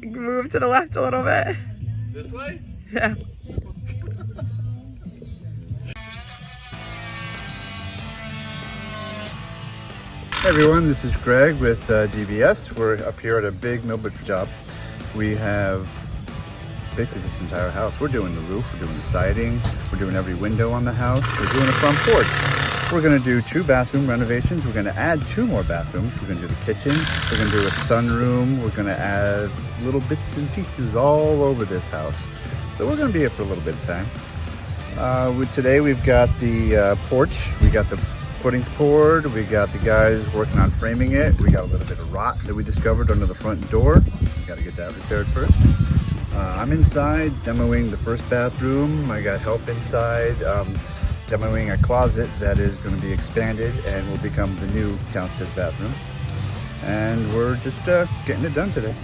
Move to the left a little bit. This way? Yeah. Hey everyone, this is Greg with DBS. We're up here at a big Millbrook job. We have basically this entire house. We're doing the roof, we're doing the siding, we're doing every window on the house, we're doing the front porch. We're gonna do 2 bathroom renovations. We're gonna add 2 more bathrooms. We're gonna do the kitchen, we're gonna do a sunroom, we're gonna add little bits and pieces all over this house. So we're gonna be here for a little bit of time. Today we've got the porch, we got the footings poured, we got the guys working on framing it, we got a little bit of rot that we discovered under the front door. We got to get that repaired first. I'm inside demoing the first bathroom. I got help inside demoing a closet that is going to be expanded and will become the new downstairs bathroom. And we're just getting it done today.